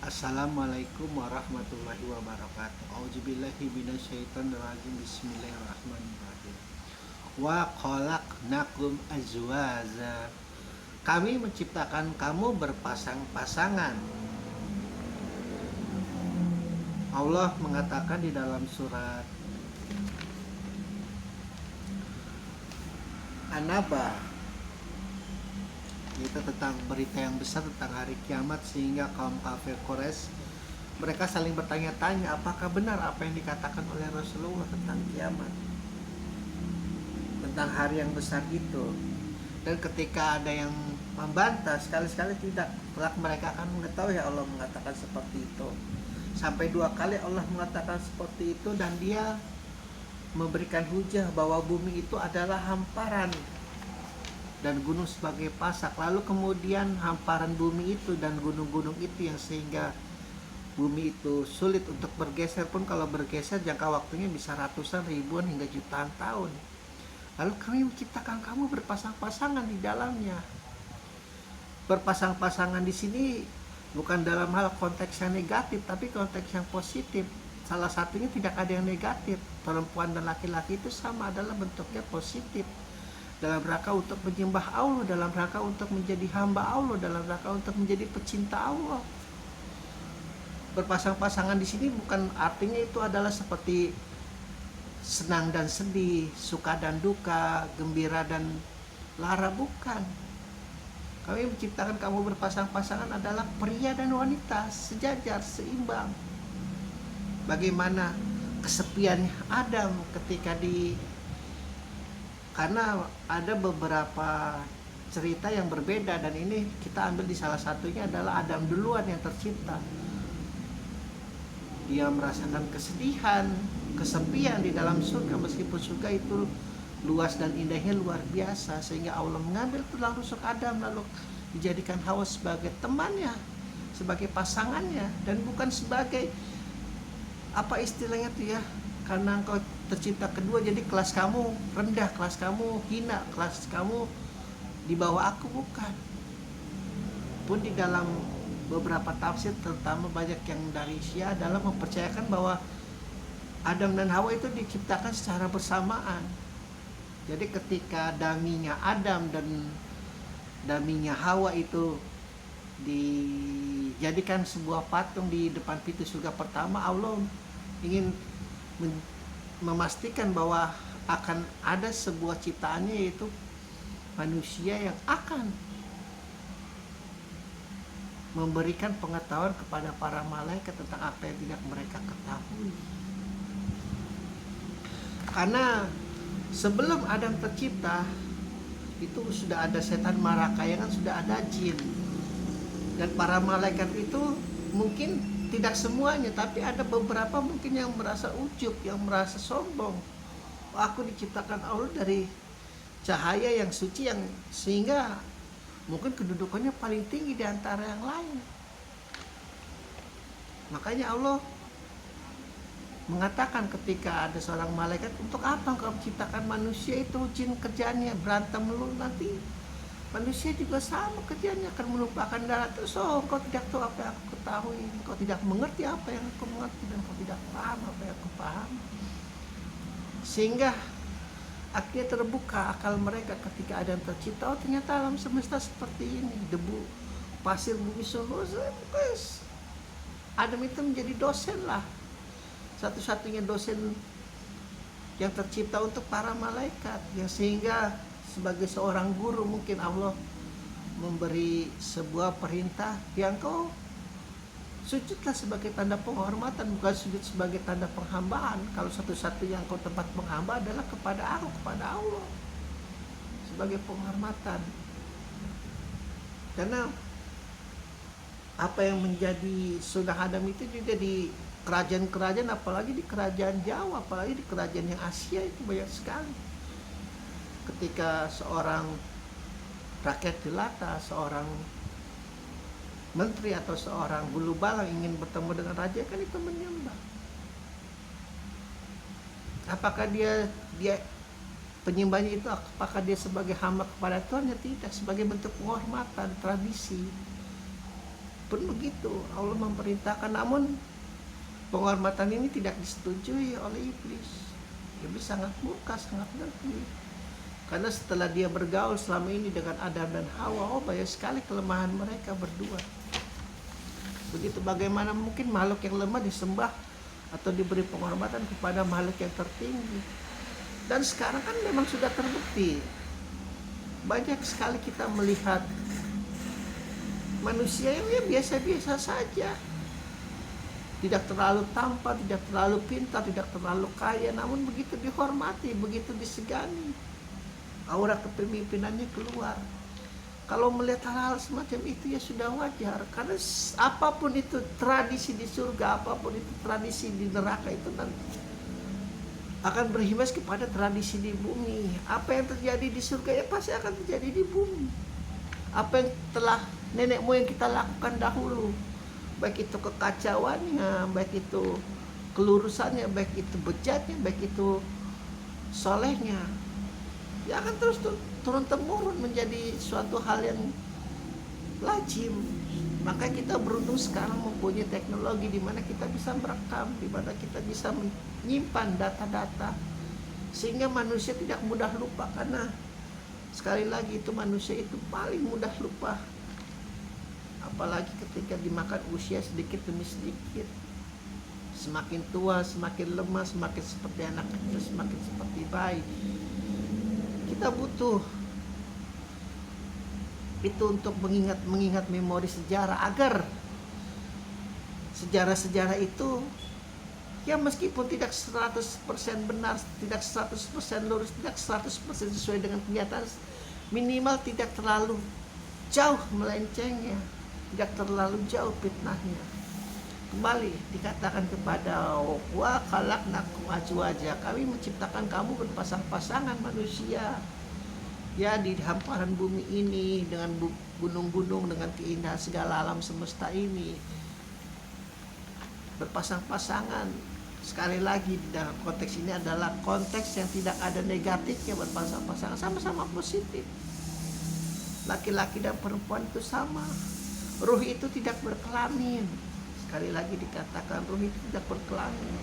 Assalamualaikum warahmatullahi wabarakatuh. Auzubillahi minasyaitonirrajim. Bismillahirrahmanirrahim. Wa khalaqnakum azwaja. Kami menciptakan kamu berpasang-pasangan. Allah mengatakan di dalam surat An-Naba, itu tentang berita yang besar tentang hari kiamat, sehingga kaum kafir Quraisy mereka saling bertanya-tanya apakah benar apa yang dikatakan oleh Rasulullah tentang kiamat, tentang hari yang besar itu. Dan ketika ada yang membantah, sekali-sekali tidak, kelak mereka akan mengetahui Allah mengatakan seperti itu. Sampai 2 kali Allah mengatakan seperti itu, dan dia memberikan hujah bahwa bumi itu adalah hamparan dan gunung sebagai pasak. Lalu kemudian hamparan bumi itu dan gunung-gunung itu yang sehingga bumi itu sulit untuk bergeser, pun kalau bergeser jangka waktunya bisa ratusan, ribuan, hingga jutaan tahun. Lalu kami menciptakan kamu berpasang-pasangan di dalamnya. Berpasang-pasangan di sini bukan dalam hal konteks yang negatif, tapi konteks yang positif. Salah satunya tidak ada yang negatif. Perempuan dan laki-laki itu sama, adalah bentuknya positif. Dalam rangka untuk menyembah Allah, dalam rangka untuk menjadi hamba Allah, dalam rangka untuk menjadi pecinta Allah. Berpasang-pasangan di sini bukan artinya itu adalah seperti senang dan sedih, suka dan duka, gembira dan lara, bukan. Kami menciptakan kamu berpasang-pasangan adalah pria dan wanita, sejajar, seimbang. Bagaimana kesepiannya Adam ketika karena ada beberapa cerita yang berbeda, dan ini kita ambil di salah satunya adalah Adam duluan yang tercipta. Dia merasakan kesedihan, kesepian di dalam surga, meskipun surga itu luas dan indahnya luar biasa, sehingga Allah mengambil tulang rusuk Adam lalu dijadikan Hawa sebagai temannya, sebagai pasangannya, dan bukan sebagai apa istilahnya tuh ya, karena engkau tercipta kedua jadi kelas kamu rendah, kelas kamu hina, kelas kamu di bawah aku, bukan. Pun di dalam beberapa tafsir, terutama banyak yang dari Syiah, adalah mempercayakan bahwa Adam dan Hawa itu diciptakan secara bersamaan. Jadi ketika daminya Adam dan daminya Hawa itu dijadikan sebuah patung di depan pintu surga pertama, Allah ingin memastikan bahwa akan ada sebuah ciptaannya, yaitu manusia yang akan memberikan pengetahuan kepada para malaikat tentang apa yang tidak mereka ketahui. Karena sebelum Adam tercipta itu sudah ada setan marakayangan, sudah ada jin, dan para malaikat itu mungkin tidak semuanya, tapi ada beberapa mungkin yang merasa ujub, yang merasa sombong. Aku diciptakan Allah dari cahaya yang suci, yang sehingga mungkin kedudukannya paling tinggi di antara yang lain. Makanya Allah mengatakan ketika ada seorang malaikat, untuk apa engkau menciptakan manusia? Itu jin kerjaannya berantem melulu, nanti manusia juga sama kerjanya, akan menumpahkan darah. Terus engkau tidak tahu apa yang aku ketahui, engkau tidak mengerti apa yang aku mengerti, dan engkau tidak paham apa yang aku paham. Sehingga akhirnya terbuka akal mereka ketika Adam tercipta. Oh, ternyata alam semesta seperti ini, debu, pasir, bumi, seluruh. Adam itu menjadi dosen lah, satu-satunya dosen yang tercipta untuk para malaikat, yang sehingga sebagai seorang guru mungkin Allah memberi sebuah perintah, yang kau sujudlah sebagai tanda penghormatan, bukan sujud sebagai tanda penghambaan. Kalau satu-satunya kau tempat menghamba adalah kepada aku, kepada Allah, sebagai penghormatan. Karena apa yang menjadi sunnah Adam itu juga di kerajaan-kerajaan, apalagi di kerajaan Jawa, apalagi di kerajaan yang Asia, itu banyak sekali. Ketika seorang rakyat jelata, seorang menteri atau seorang bulu balang ingin bertemu dengan raja, kan itu menyembah. Apakah dia penyembahnya itu, apakah dia sebagai hamba kepada Tuhan? Ya tidak, sebagai bentuk penghormatan, tradisi. pun begitu. Allah memerintahkan, namun penghormatan ini tidak disetujui oleh iblis. Iblis sangat murka, sangat dengki. Karena setelah dia bergaul selama ini dengan Adam dan Hawa, banyak sekali kelemahan mereka berdua. Begitu, bagaimana mungkin makhluk yang lemah disembah atau diberi penghormatan kepada makhluk yang tertinggi. Dan sekarang kan memang sudah terbukti, banyak sekali kita melihat manusia yang ya biasa-biasa saja, tidak terlalu tampan, tidak terlalu pintar, tidak terlalu kaya, namun begitu dihormati, begitu disegani, aura kepemimpinannya keluar. Kalau melihat hal-hal semacam itu ya sudah wajar, karena apapun itu tradisi di surga, apapun itu tradisi di neraka, itu nanti akan berimbas kepada tradisi di bumi. Apa yang terjadi di surga ya pasti akan terjadi di bumi. Apa yang telah nenek moyang kita lakukan dahulu, baik itu kekacauannya, baik itu kelurusannya, baik itu bejatnya, baik itu solehnya, ya akan terus turun temurun menjadi suatu hal yang lazim. Maka kita beruntung sekarang mempunyai teknologi di mana kita bisa merekam, di mana kita bisa menyimpan data-data, sehingga manusia tidak mudah lupa. Karena sekali lagi itu manusia itu paling mudah lupa, apalagi ketika dimakan usia sedikit demi sedikit. Semakin tua semakin lemah, semakin seperti anak kecil, semakin seperti bayi. Kita butuh itu untuk mengingat memori sejarah, agar sejarah-sejarah itu ya meskipun tidak 100% benar, tidak 100% lurus, tidak 100% sesuai dengan kenyataan, minimal tidak terlalu jauh melencengnya, tidak terlalu jauh fitnahnya. Kembali dikatakan kepada wa khalaqnakum azwaja, kami menciptakan kamu berpasang-pasangan manusia. Ya, di hamparan bumi ini dengan gunung-gunung, dengan keindahan segala alam semesta ini, berpasang-pasangan. Sekali lagi dalam konteks ini adalah konteks yang tidak ada negatifnya, berpasang-pasangan, sama-sama positif. Laki-laki dan perempuan itu sama. Ruh itu tidak berkelamin. Sekali lagi dikatakan ruh itu tidak berkelamin.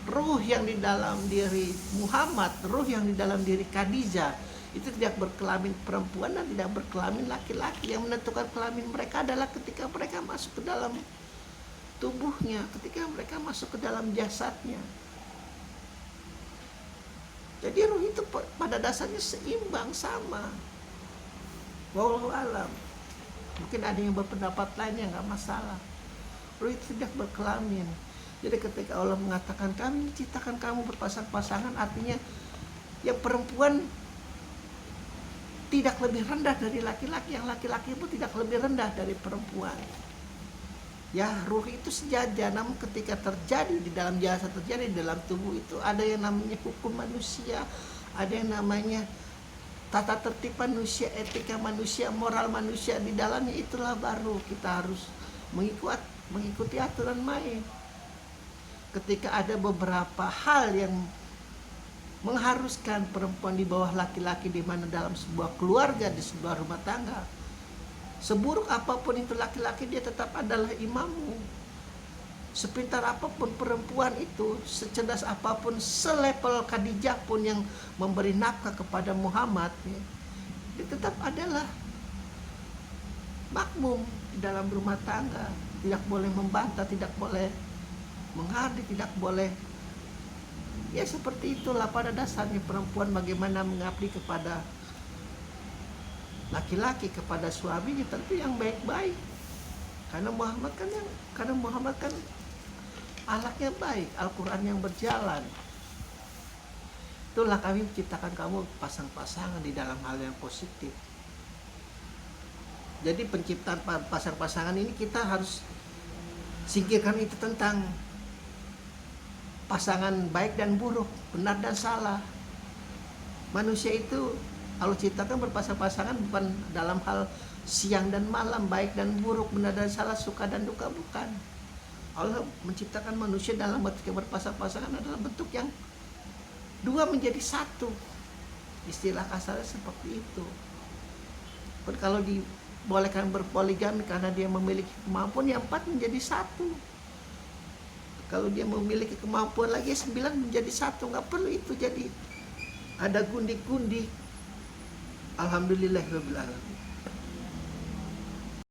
Ruh yang di dalam diri Muhammad, ruh yang di dalam diri Khadijah itu tidak berkelamin perempuan dan tidak berkelamin laki-laki. Yang menentukan kelamin mereka adalah ketika mereka masuk ke dalam tubuhnya, ketika mereka masuk ke dalam jasadnya. Jadi ruh itu pada dasarnya seimbang, sama. Wallahu alam. Mungkin ada yang berpendapat lainnya, nggak masalah. Ruh itu tidak berkelamin. Jadi ketika Allah mengatakan kami menciptakan kamu berpasang-pasangan, artinya yang perempuan tidak lebih rendah dari laki-laki, yang laki-laki pun tidak lebih rendah dari perempuan. Ya, ruh itu sejajar, namun ketika terjadi di dalam jasad, terjadi di dalam tubuh itu, ada yang namanya hukum manusia, ada yang namanya tata tertib manusia, etika manusia, moral manusia. Di dalamnya itulah baru kita harus mengikuti aturan main. Ketika ada beberapa hal yang mengharuskan perempuan di bawah laki-laki, di mana dalam sebuah keluarga, di sebuah rumah tangga, seburuk apapun itu laki-laki, dia tetap adalah imammu. Sepintar apapun perempuan itu, secerdas apapun, selevel Khadijah pun yang memberi nafkah kepada Muhammad, ya, dia tetap adalah makmum di dalam rumah tangga. Tidak boleh membantah, tidak boleh menghardik, tidak boleh. Ya seperti itulah pada dasarnya perempuan bagaimana mengabdi kepada laki-laki, kepada suaminya, tentu yang baik-baik. Karena Muhammad kan akhlaknya baik, Al-Quran yang berjalan. Itulah kami menciptakan kamu pasang-pasangan di dalam hal yang positif. Jadi penciptaan pasang-pasangan ini kita harus singkirkan itu tentang pasangan baik dan buruk, benar dan salah. Manusia itu Allah ciptakan berpasang-pasangan bukan dalam hal siang dan malam, baik dan buruk, benar dan salah, suka dan duka, bukan. Allah menciptakan manusia dalam bentuk yang berpasang-pasangan adalah bentuk yang dua menjadi satu. Istilah kasarnya seperti itu. Kalau bolehkan berpoligami karena dia memiliki kemampuan, yang 4 menjadi 1. Kalau dia memiliki kemampuan lagi 9 menjadi 1, nggak perlu itu jadi ada gundi-gundi. Alhamdulillahirabbil alamin.